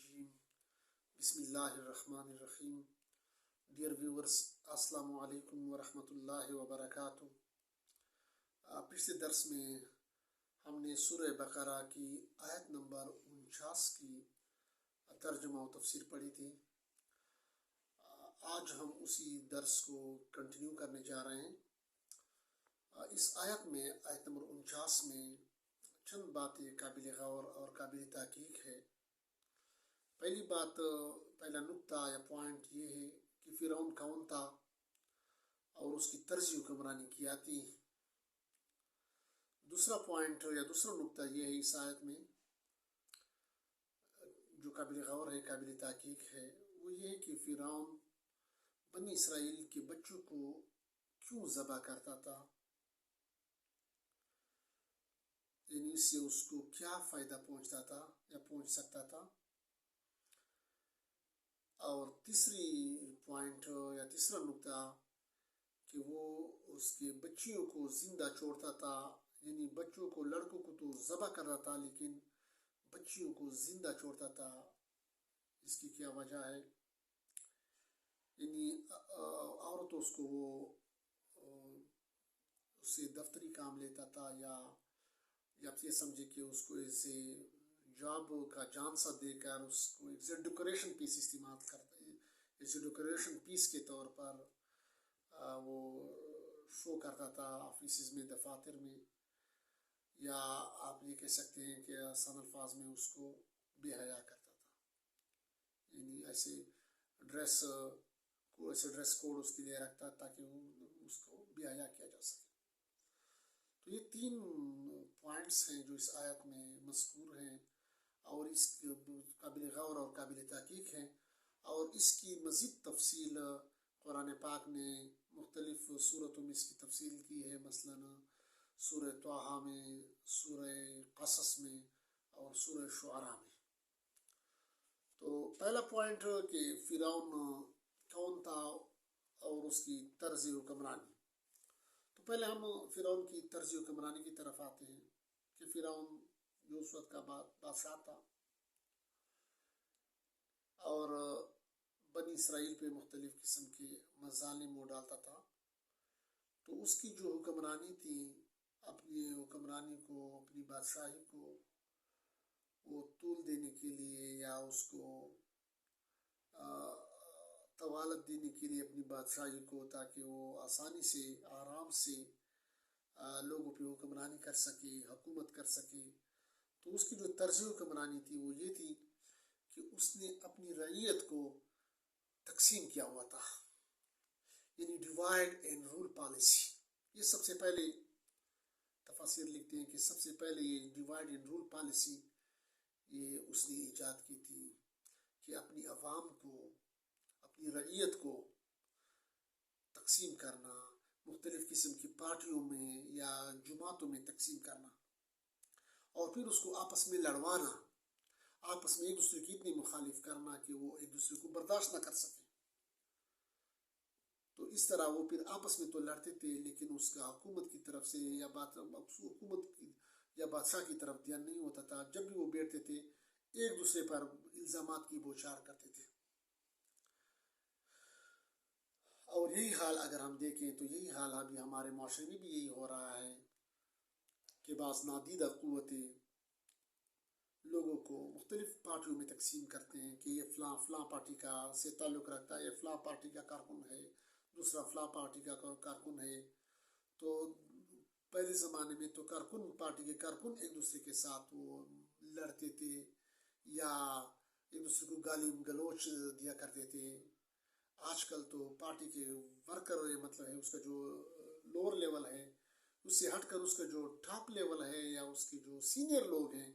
الرجیم بسم اللہ الرحمن الرحیم. ڈیئر ویورز، السلام علیکم ورحمۃ اللہ وبرکاتہ. پچھلے درس میں ہم نے سورہ بقرہ کی آیت نمبر 49 کی ترجمہ و تفسیر پڑھی تھی. آج ہم اسی درس کو کنٹینیو کرنے جا رہے ہیں. اس آیت میں، آیت نمبر 49 میں چند باتیں قابل غور اور قابل تحقیق ہے. پہلی بات، پہلا نقطہ یا پوائنٹ یہ ہے کہ فرعون کون تھا اور اس کی طرز حکمرانی کیا تھی. دوسرا پوائنٹ یا دوسرا نقطہ یہ ہے اس آیت میں جو قابل غور ہے، قابل تحقیق ہے، وہ یہ ہے کہ فرعون بنی اسرائیل کے بچوں کو کیوں ذبح کرتا تھا، یعنی اس سے اس کو کیا فائدہ پہنچتا تھا یا پہنچ سکتا تھا. اور تیسری پوائنٹ یا تیسرا نقطہ کہ وہ اس کے بچیوں کو زندہ چھوڑتا تھا، یعنی بچوں کو، لڑکوں کو تو ذبح کر رہا تھا لیکن بچیوں کو زندہ چھوڑتا تھا. اس کی کیا وجہ ہے؟ یعنی عورتوں کو وہ اس سے دفتری کام لیتا تھا، یا آپ یہ سمجھے کہ اس کو ایسے جاب کا جانسا دے کر اس کو ایک ڈیکوریشن پیس استعمال کرتا ہے، ایسے ڈیکوریشن پیس کے طور پر وہ شو کرتا تھا آفیسز میں، دفاتر میں، یا آپ یہ کہہ سکتے ہیں کہ آسان الفاظ میں اس کو بے حیا کرتا تھا. یعنی ایسے ڈریس کوڈ اس کے لیے رکھتا تاکہ وہ اس کو بے حیا کیا جا سکے. تو یہ تین پوائنٹس ہیں جو اس آیت میں مذکور ہیں اور اس قابل غور اور قابل تحقیق ہیں. اور اس کی مزید تفصیل قرآن پاک نے مختلف صورتوں میں اس کی تفصیل کی ہے، مثلا سورہ طٰہٰ میں، سورہ قصص میں اور سورہ شعراء میں. تو پہلا پوائنٹ کہ فرعون کون تھا اور اس کی طرز حکمرانی. تو پہلے ہم فرعون کی طرز حکمرانی کی طرف آتے ہیں کہ فرعون جو اس وقت کا بادشاہ تھا اور بنی اسرائیل پہ مختلف قسم کے مظالم وہ ڈالتا تھا. تو اس کی جو حکمرانی تھی، اپنی حکمرانی کو، اپنی بادشاہی کو وہ طول دینے کے لیے یا اس کو طوالت دینے کے لیے اپنی بادشاہی کو، تاکہ وہ آسانی سے، آرام سے لوگوں پہ حکمرانی کر سکے، حکومت کر سکے. تو اس کی جو طرز حکمرانی تھی وہ یہ تھی کہ اس نے اپنی رعیت کو تقسیم کیا ہوا تھا، یعنی ڈیوائڈ اینڈ رول پالیسی. یہ سب سے پہلے تفاسیر لکھتے ہیں کہ سب سے پہلے یہ ڈیوائڈ اینڈ رول پالیسی یہ اس نے ایجاد کی تھی کہ اپنی عوام کو، اپنی رعیت کو تقسیم کرنا، مختلف قسم کی پارٹیوں میں یا جماعتوں میں تقسیم کرنا، اور پھر اس کو آپس میں لڑوانا، آپس میں ایک دوسرے کی اتنی مخالف کرنا کہ وہ ایک دوسرے کو برداشت نہ کر سکیں. تو اس طرح وہ پھر آپس میں تو لڑتے تھے لیکن اس کا حکومت کی طرف سے یا حکومت یا بادشاہ کی طرف دھیان نہیں ہوتا تھا. جب بھی وہ بیٹھتے تھے ایک دوسرے پر الزامات کی بوچھار کرتے تھے. اور یہی حال اگر ہم دیکھیں تو یہی حال ابھی ہمارے معاشرے میں بھی یہی ہو رہا ہے کہ بعض نادیدہ قوتیں لوگوں کو مختلف پارٹیوں میں تقسیم کرتے ہیں کہ یہ فلاں پارٹی کا سے تعلق رکھتا ہے، یہ فلاں پارٹی کا کارکن ہے، دوسرا فلاں پارٹی کا کارکن ہے. تو پہلے زمانے میں تو پارٹی کے کارکن ایک دوسرے کے ساتھ وہ لڑتے تھے یا ایک دوسرے کو گالی گلوچ دیا کرتے تھے. آج کل تو پارٹی کے ورکر، مطلب ہے اس کا جو لوور لیول ہے، اس سے ہٹ کر اس کا جو ٹاپ لیول ہے یا اس کے جو سینئر لوگ ہیں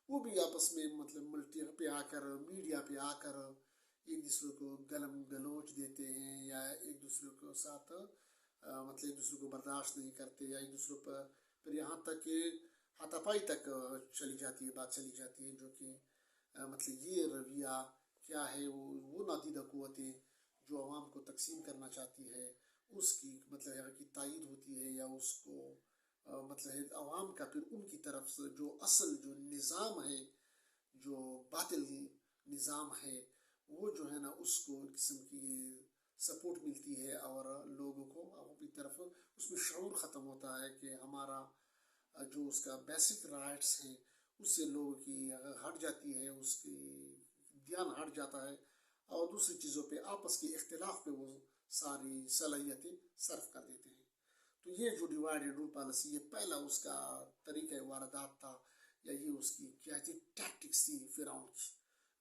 وہ بھی آپس میں مطلب ملٹی پہ آ کر، میڈیا پہ آ کر ایک دوسرے کو گلم گلوچ دیتے ہیں یا ایک دوسرے کے ساتھ مطلب ایک دوسرے کو برداشت نہیں کرتے، یا ایک دوسرے پر پھر یہاں تک کہ ہاتھا پائی تک بات چلی جاتی ہے. جو کہ مطلب یہ رویہ کیا ہے، وہ نادیدہ قوتیں جو عوام کو تقسیم کرنا چاہتی ہے اس کی مطلب کی تائید ہوتی ہے، یا اس کو مطلب عوام کا پھر ان کی طرف سے جو اصل جو نظام ہے، جو باطل نظام ہے وہ جو ہے نا اس کو ایک قسم کی سپورٹ ملتی ہے اور لوگوں کو اپنی طرف اس میں شعور ختم ہوتا ہے کہ ہمارا جو اس کا بیسک رائٹس ہیں اس سے لوگوں کی ہٹ جاتی ہے، اس کی دھیان ہٹ جاتا ہے اور دوسری چیزوں پہ آپس کے اختلاف پہ وہ ساری صلاحیتیں صرف کر دیتے ہیں۔ تو یہ جو ڈیوائڈ اینڈ رول پالیسی یہ پہلا اس کا طریقہ واردات تھا، یا یہ اس کی کیا تھی ٹیکٹکس تھی فرعون کی،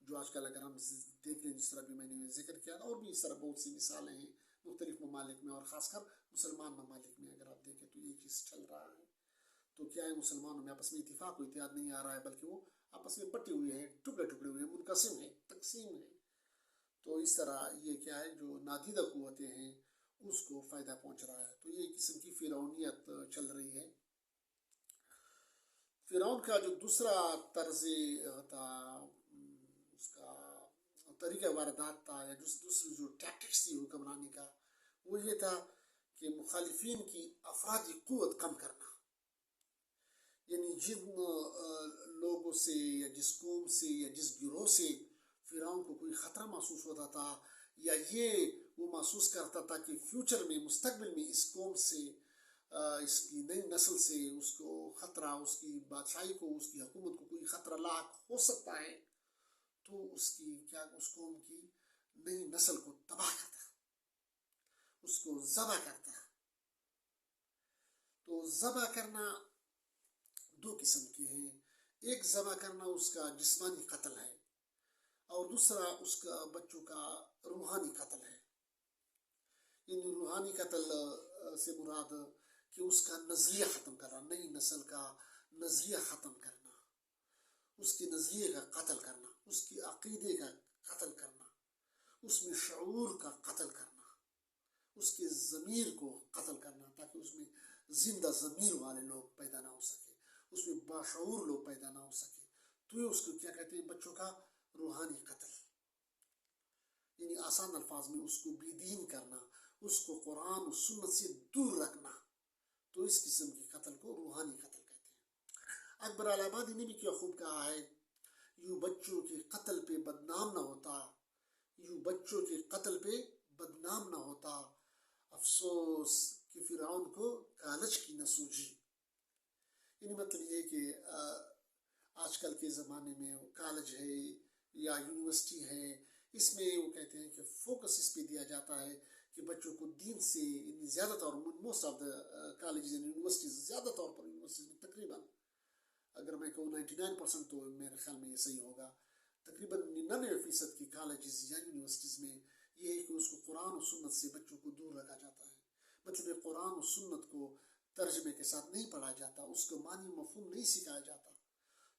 جو آج کل اگر ہم دیکھ لیں جس طرح بھی میں نے ذکر کیا اور بھی اس طرح بہت سی مثالیں ہیں مختلف ممالک میں اور خاص کر مسلمان ممالک میں اگر آپ دیکھیں تو یہ چیز چل رہا ہے۔ تو کیا ہے مسلمانوں میں آپس میں اتفاق و اتحاد نہیں آ رہا ہے بلکہ وہ آپس میں بٹے ہوئے ہیں، ٹکڑے ٹکڑے ہوئے ہیں، منقسم ہیں، تقسیم ہیں۔ تو اس طرح یہ کیا ہے جو نادیدہ قوتیں ہیں اس کو فائدہ پہنچ رہا ہے۔ تو یہ ایک قسم کی فرعونیت چل رہی ہے۔ فرعون کا جو دوسرا طرز تھا، اس کا طریقہ واردات تھا یا دوسری جو ٹیکٹکس تھی حکمرانی کا، وہ یہ تھا کہ مخالفین کی افرادی قوت کم کرنا، یعنی جن لوگوں سے یا جس قوم سے یا جس گروہ سے فرعون کو کوئی خطرہ محسوس ہوتا تھا یا یہ وہ محسوس کرتا تھا کہ فیوچر میں مستقبل میں اس قوم سے اس کی نئی نسل سے اس کو خطرہ، اس کی بادشاہی کو، اس کی حکومت کو کوئی خطرہ لاحق ہو سکتا ہے، تو اس قوم کی نئی نسل کو تباہ کرتا، اس کو ذبح کرتا۔ تو ذبح کرنا دو قسم کے ہیں، ایک ذبح کرنا اس کا جسمانی قتل ہے اور دوسرا اس کا بچوں کا روحانی قتل ہے۔ یعنی روحانی قتل سے مراد کہ اس کا نظریہ ختم کرنا، نئی نسل کا نظریہ ختم کرنا، اس کے نظریے کا قتل کرنا، اس کی عقیدے کا قتل کرنا، اس میں شعور کا قتل کرنا، اس کے ضمیر کو قتل کرنا تاکہ اس میں زندہ ضمیر والے لوگ پیدا نہ ہو سکے، اس میں باشعور لوگ پیدا نہ ہو سکے۔ تو یہ اس کو کیا کہتے ہیں؟ بچوں کا روحانی قتل، یعنی آسان الفاظ میں اس کو بے دین کرنا، اس کو قرآن و سنت سے دور رکھنا۔ تو اس قسم کے قتل کو روحانی قتل کہتے ہیں۔ اکبر آبادی نے بھی کیا خوب کہا ہے، یوں بچوں کے قتل پہ بدنام نہ ہوتا، یوں بچوں کے قتل پہ بدنام نہ ہوتا، افسوس کہ فرعون کو کالج کی نہ سوجی۔ یعنی مطلب یہ کہ آج کل کے زمانے میں کالج ہے یا یونیورسٹی ہے، اس میں وہ کہتے ہیں کہ فوکس اس پہ دیا جاتا ہے کہ بچوں کو دین سے زیادہ طور most of the colleges and universities, زیادہ طور پر یونیورسٹیز میں تقریباً اگر میں کہوں 99% تو میرے خیال میں یہ صحیح ہوگا، تقریباً 99% کی کالجز یا یونیورسٹیز میں یہ ہے کہ اس کو قرآن و سنت سے بچوں کو دور رکھا جاتا ہے۔ مطلب قرآن و سنت کو ترجمے کے ساتھ نہیں پڑھا جاتا، اس کو معنی مفہوم نہیں سکھایا جاتا،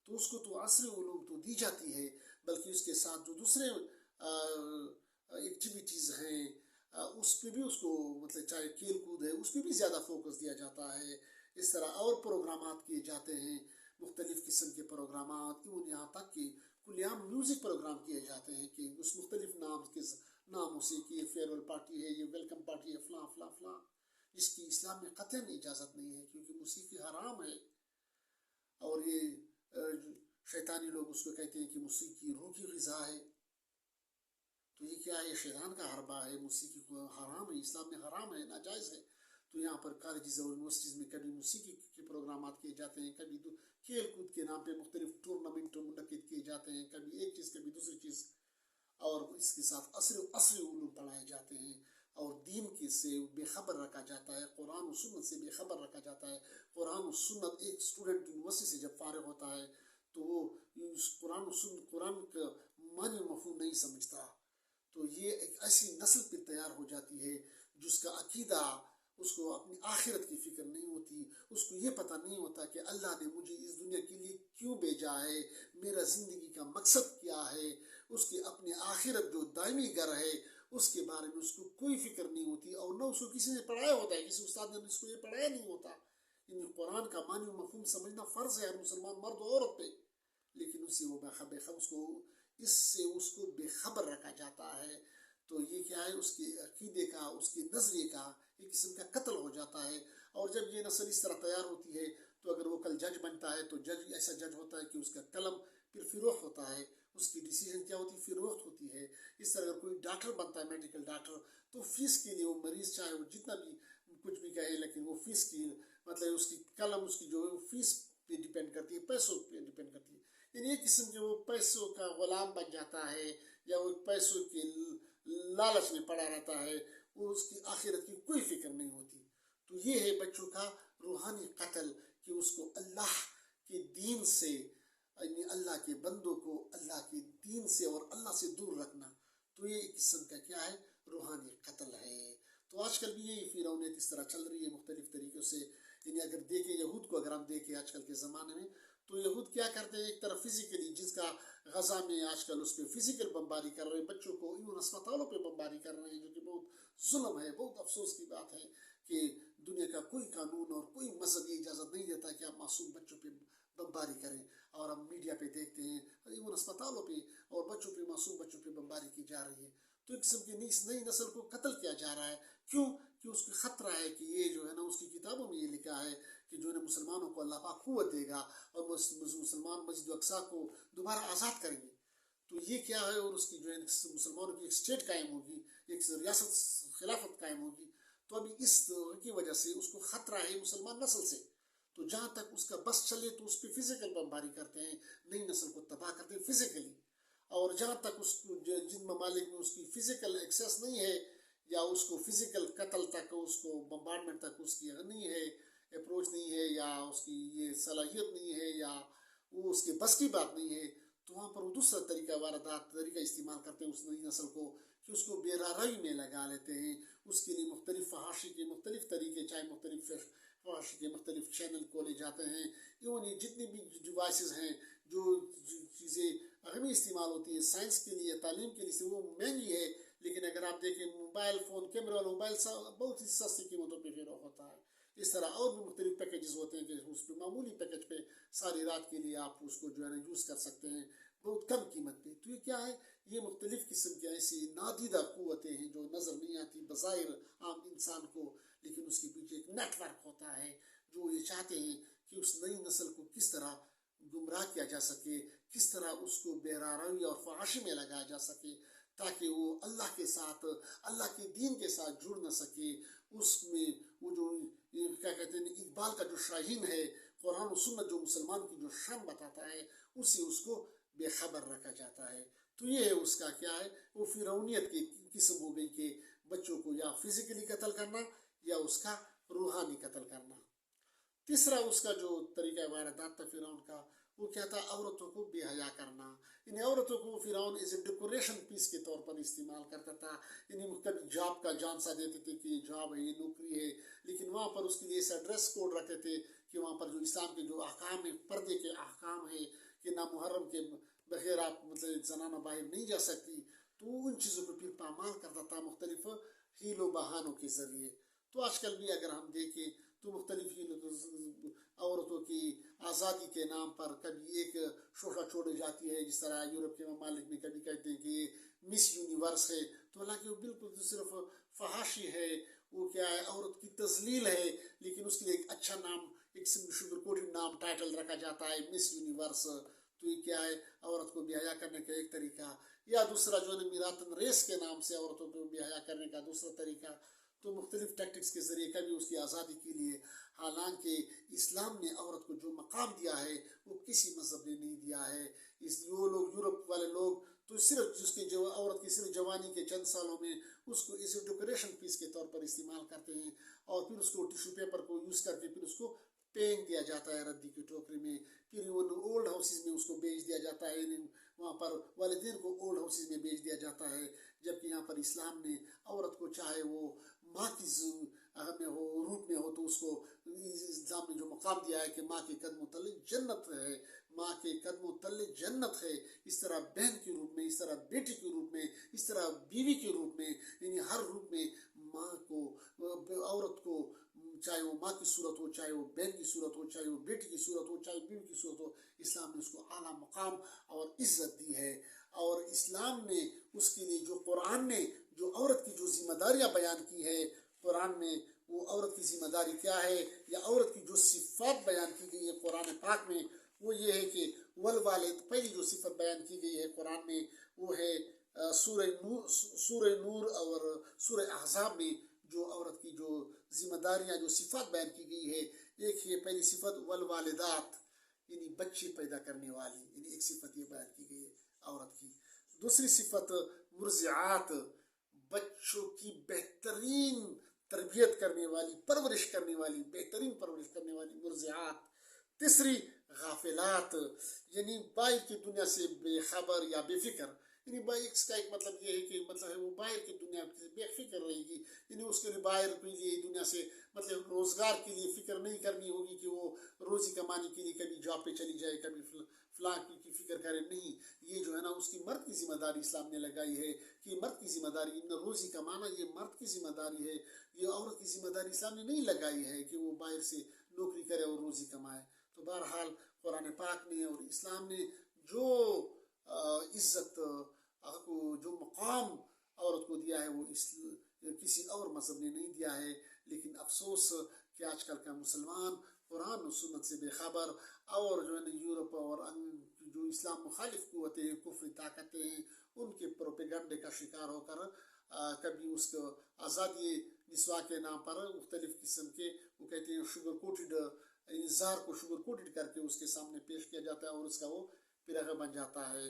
تو اس کو تو عصری علوم تو دی جاتی ہے بلکہ اس کے ساتھ جو دوسرے ایکٹیویٹیز ہیں اس پہ بھی اس کو مطلب چاہے کھیل کود ہے اس پہ بھی زیادہ فوکس دیا جاتا ہے۔ اس طرح اور پروگرامات کیے جاتے ہیں، مختلف قسم کے پروگرامات، یہاں تک کہ کل عام میوزک پروگرام کیے جاتے ہیں کہ اس مختلف ناموں سے کہ یہ فیئر ویل پارٹی ہے، یہ ویلکم پارٹی ہے، فلاں فلاں فلاں، جس کی اسلام میں قطعاً اجازت نہیں ہے کیونکہ موسیقی حرام ہے۔ اور یہ شیطانی لوگ اس کو کہتے ہیں کہ موسیقی روح کی غذا ہے۔ تو یہ کیا ہے؟ شیطان کا حربہ ہے، موسیقی کو حرام ہے، اسلام میں حرام ہے، ناجائز ہے۔ تو یہاں پر کالجز اور یونیورسٹیز میں کبھی موسیقی کے پروگرامات کیے جاتے ہیں، کبھی کھیل کود کے نام پہ مختلف ٹورنامنٹ منعقد کیے جاتے ہیں، کبھی ایک چیز کبھی دوسری چیز، اور اس کے ساتھ عصری علوم پڑھائے جاتے ہیں اور دین کے سے بے خبر رکھا جاتا ہے، قرآن و سنت سے بے خبر رکھا جاتا ہے۔ قرآن و سنت ایک اسٹوڈنٹ یونیورسٹی سے جب فارغ ہوتا ہے تو وہ قرآن کا معنی مفہوم نہیں سمجھتا، تو یہ ایک ایسی نسل پہ تیار ہو جاتی ہے جس کا عقیدہ، اس کو اپنی آخرت کی فکر نہیں ہوتی، اس کو یہ پتہ نہیں ہوتا کہ اللہ نے مجھے اس دنیا کے لیے کیوں بھیجا ہے، میرا زندگی کا مقصد کیا ہے، اس کی اپنی آخرت جو دائمی گھر ہے اس کے بارے میں اس کو کوئی فکر نہیں ہوتی، اور نہ اس کو کسی نے پڑھایا ہوتا ہے، کسی استاد نے اس کو یہ پڑھایا نہیں ہوتا۔ یعنی قرآن کا معنی و مفہوم سمجھنا فرض ہے ہر مسلمان مرد و عورت پہ، لیکن اس سے اس کو بے خبر رکھا جاتا ہے۔ تو یہ کیا ہے؟ اس کے عقیدے کا، اس کے نظریے کا ایک قسم کا قتل ہو جاتا ہے۔ اور جب یہ نسل اس طرح تیار ہوتی ہے تو اگر وہ کل جج بنتا ہے تو جج ایسا جج ہوتا ہے کہ اس کا قلم پھر فروغ ہوتا ہے، اس کی ڈیسیژن کیا کیا ہوتی ہے فروخت ہوتی ہے. اس طرح اگر کوئی ڈاکٹر بنتا ہے میڈیکل ڈاکٹر تو فیس کے لیے وہ مریض چاہے وہ جتنا بھی کچھ بھی کہے لیکن وہ فیس کی مطلب اس کی قلم اس کی جو فیس پہ ڈیپینڈ کرتی ہے, پیسوں پہ ڈیپینڈ کرتی ہے. یعنی ایک قسم کے وہ پیسوں کا غلام بن جاتا ہے یا وہ پیسوں کے لالچ میں پڑا رہتا ہے, وہ اس کی آخرت کی کوئی فکر نہیں ہوتی. تو یہ ہے بچوں کا روحانی قتل کہ اس کو اللہ کے دین سے یعنی اللہ کے بندوں کو اللہ کے دین سے اور اللہ سے دور رکھنا. تو یہ ایک قسم کا کیا ہے, روحانی قتل ہے. تو آج کل بھی یہی فرعونیت اس طرح چل رہی ہے مختلف طریقوں سے. یعنی اگر دیکھیں یہود کو, اگر ہم دیکھیں آج کل کے زمانے میں, تو یہود کیا کرتے ہیں, ایک طرف فزیکلی جس کا غزہ میں آج کل اس پہ فزیکل بمباری کر رہے ہیں, بچوں کو ایون اسپتالوں پہ بمباری کر رہے ہیں, جو کہ بہت ظلم ہے. بہت افسوس کی بات ہے کہ دنیا کا کوئی قانون اور کوئی مذہب یہ اجازت نہیں دیتا کہ آپ معصوم بچوں پہ بمباری کریں. اور ہم میڈیا پہ دیکھتے ہیں ایون اسپتالوں پہ اور بچوں پہ, معصوم بچوں پہ بمباری کی جا رہی ہے. تو ایک قسم کی نئی نسل کو قتل کیا جا رہا ہے. کیوں کہ اس کو خطرہ ہے کہ یہ جو ہے نا, اس کی کتابوں میں یہ لکھا ہے کہ جو ہے مسلمانوں کو اللہ پاک قوت دے گا اور مسلمان مسجد اقصیٰ کو دوبارہ آزاد کریں گے. تو یہ کیا ہے, اور اس کی جو ہے مسلمانوں کی ایک اسٹیٹ قائم ہوگی, ایک ریاست خلافت قائم ہوگی. تو ابھی اس کی وجہ سے اس کو خطرہ ہے مسلمان نسل سے. تو جہاں تک اس کا بس چلے تو اس پہ فزیکل بمباری کرتے ہیں, نئی نسل کو تباہ کرتے ہیں فزیکلی. اور جہاں تک اس کو جن ممالک میں اس کی فزیکل ایکسیس نہیں ہے یا اس کو فزیکل قتل تک, اس کو بمبارڈمنٹ تک اس کی نہیں ہے, اپروچ نہیں ہے, یا اس کی یہ صلاحیت نہیں ہے, یا وہ اس کے بس کی بات نہیں ہے, تو وہاں پر وہ دوسرا طریقہ استعمال کرتے ہیں اس نئی نسل کو کہ اس کو بے راروی میں لگا لیتے ہیں. اس کے لیے مختلف فحاشی کے مختلف طریقے, چاہے مختلف فحاشی کے مختلف چینل کھولے جاتے ہیں. ایون یہ جتنی بھی ڈیوائسز ہیں, جو چیزیں اہمی استعمال ہوتی ہے سائنس کے لیے, تعلیم کے لیے, وہ مہنگی ہے. لیکن اگر آپ دیکھیں موبائل فون, کیمرہ والا موبائل بہت ہی سستی قیمتوں پہ فروخت ہوتا ہے. اس طرح اور بھی مختلف پیکیجز ہوتے ہیں کہ اس پہ معمولی پیکیج پہ ساری رات کے لیے آپ اس کو جو ہے نا یوز کر سکتے ہیں بہت کم قیمت پہ. تو یہ کیا ہے, یہ مختلف قسم کی ایسی نادیدہ قوتیں ہیں جو نظر نہیں آتی بظاہر عام انسان کو, لیکن اس کے پیچھے ایک نیٹ ورک ہوتا ہے جو یہ چاہتے ہیں کہ اس نئی نسل کو کس طرح گمراہ کیا جا سکے, کس طرح اس کو بے راروی اور فحاشی میں لگایا جا سکے تاکہ وہ اللہ کے ساتھ, اللہ کے دین کے ساتھ جڑ نہ سکے. اس میں وہ جو کیا کہتے ہیں اقبال کا جو شاہین ہے, قرآن و سنت جو مسلمان کی جو شان بتاتا ہے, اسے اس کو بے خبر رکھا جاتا ہے. تو یہ اس کا کیا ہے, وہ فرعونیت کی قسم ہو گئی کہ بچوں کو یا فزیکلی قتل کرنا یا اس کا روحانی قتل کرنا. تیسرا اس کا جو طریقہ واردات تھا فرعون کا, وہ کیا تھا, عورتوں کو بے حیا کرنا. یعنی عورتوں کو فرعون ایز اے ڈیکوریشن پیس کے طور پر استعمال کرتا تھا. یعنی مختلف جاب کا جانسا دیتے تھے کہ یہ جاب ہے, یہ نوکری ہے, لیکن وہاں پر اس کے لیے ایسا ڈریس کوڈ رکھتے تھے کہ وہاں پر جو اسلام کے جو احکام ہیں, پردے کے احکام ہیں کہ نامحرم کے بغیر آپ مطلب زنانہ باہر نہیں جا سکتی. تو ان چیزوں کو پھر پامال کرتا تھا مختلف ہیل و بہانوں کے ذریعے. تو آج کل بھی اگر ہم دیکھیں تو مختلف عورتوں کی آزادی کے نام پر کبھی ایک شوشہ چھوڑی جاتی ہے, جس طرح یورپ کے ممالک میں کبھی کہتے ہیں کہ یہ مس یونیورس ہے. تو حالانکہ وہ بالکل صرف فحاشی ہے, وہ کیا ہے, عورت کی تذلیل ہے, لیکن اس کے لیے ایک اچھا نام, ایک شوگر کوٹڈ نام, ٹائٹل رکھا جاتا ہے مس یونیورس. تو یہ کیا ہے, عورت کو بے حیا کرنے کا ایک طریقہ. یا دوسرا جو ہے میراتن ریس کے نام سے عورتوں کو بے حیا کرنے کا دوسرا طریقہ. تو مختلف ٹیکٹکس کے ذریعے کبھی اس کی آزادی کے لیے, حالانکہ اسلام نے عورت کو جو مقام دیا ہے وہ کسی مذہب نے نہیں دیا ہے. وہ لوگ یورپ والے لوگ تو صرف جس کے جو عورت کی صرف جوانی کے چند سالوں میں اس کو اسے ڈیکوریشن پیس کے طور پر استعمال کرتے ہیں, اور پھر اس کو ٹیشو پیپر کو یوز کر کے پھر اس کو پھینک دیا جاتا ہے ردی کی ٹوکری میں. پھر وہ اولڈ ہاؤسز میں اس کو بیچ دیا جاتا ہے, وہاں پر والدین کو اولڈ ہاؤسز میں بیچ دیا جاتا ہے. جبکہ یہاں پر اسلام نے عورت کو چاہے وہ ماں کی میں ہو, روپ میں ہو, تو اس کو اسلام نے جو مقام دیا ہے کہ ماں کے قدموں تلے جنت ہے, ماں کے قدموں تلے جنت ہے. اس طرح بہن کے روپ میں, اس طرح بیٹی کے روپ میں, اس طرح بیوی کے روپ میں, یعنی ہر روپ میں ماں کو, عورت کو, چاہے وہ ماں کی صورت ہو, چاہے وہ بہن کی صورت ہو, چاہے وہ بیٹی کی صورت ہو, چاہے بیوی کی صورت ہو, اسلام نے اس کو اعلیٰ مقام اور عزت دی ہے. اور اسلام نے اس کے لیے جو قرآن نے جو عورت کی جو ذمہ داریاں بیان کی ہے, قرآن میں وہ عورت کی ذمہ داری کیا ہے, یا عورت کی جو صفات بیان کی گئی ہے قرآن پاک میں, وہ یہ ہے کہ والوالد, پہلی جو صفت بیان کی گئی ہے قرآن میں وہ ہے سورہ نور اور سورہ احزاب میں جو عورت کی جو ذمہ داریاں جو صفات بیان کی گئی ہے. ایک ہے پہلی صفت والوالدات، یعنی بچے پیدا کرنے والی، یعنی ایک صفت یہ بیان کی گئی ہے عورت کی. دوسری صفت مرضعات، بچوں کی بہترین تربیت کرنے والی، پرورش کرنے والی، بہترین پرورش کرنے والی مرضعات. تیسری غافلات، یعنی باہر کی دنیا سے بے خبر یا بے فکر. یعنی اس کا ایک مطلب یہ ہے کہ مطلب ہے وہ باہر کی دنیا سے بے فکر رہے گی، یعنی اس کے لیے باہر کے لیے دنیا سے مطلب روزگار کے لیے فکر نہیں کرنی ہوگی کہ وہ روزی کمانے کے لیے کبھی جاب پہ چلی جائے، کبھی فلاں کی فکر کرے. نہیں، یہ جو ہے نا اس کی مرد کی ذمہ داری اسلام نے لگائی ہے کہ مرد کی ذمہ داری روزی کمانا یہ مرد کی ذمہ داری ہے. یہ عورت کی ذمہ داری اسلام نے نہیں لگائی ہے کہ وہ باہر سے نوکری کرے اور روزی کمائے. تو بہرحال قرآن پاک نے اور اسلام نے جو عزت جو مقام عورت کو دیا ہے وہ کسی اور مذہب نے نہیں دیا ہے. لیکن افسوس کہ آج کل کا مسلمان قرآن و سنت سے بے خبر اور جو ہے نا یورپ اور جو اسلام مخالف قوتیں ہیں، کفری طاقتیں ہیں، ان کے پروپیگنڈے کا شکار ہو کر کبھی اس کو آزادی نسواں کے نام پر مختلف قسم کے وہ کہتے ہیں شوگر کوٹڈ زہر کو شوگر کوٹڈ کر کے اس کے سامنے پیش کیا جاتا ہے اور اس کا وہ پیرا بن جاتا ہے،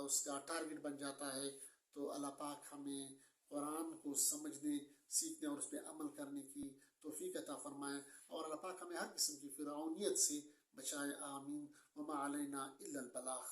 اس کا ٹارگٹ بن جاتا ہے. تو اللہ پاک ہمیں قرآن کو سمجھنے، سیکھنے اور اس پہ عمل کرنے کی توفیق عطا فرمائے، اور اللہ پاک ہمیں ہر قسم کی فرعونیت سے بچائے. آمین. وما علینا الا البلاغ.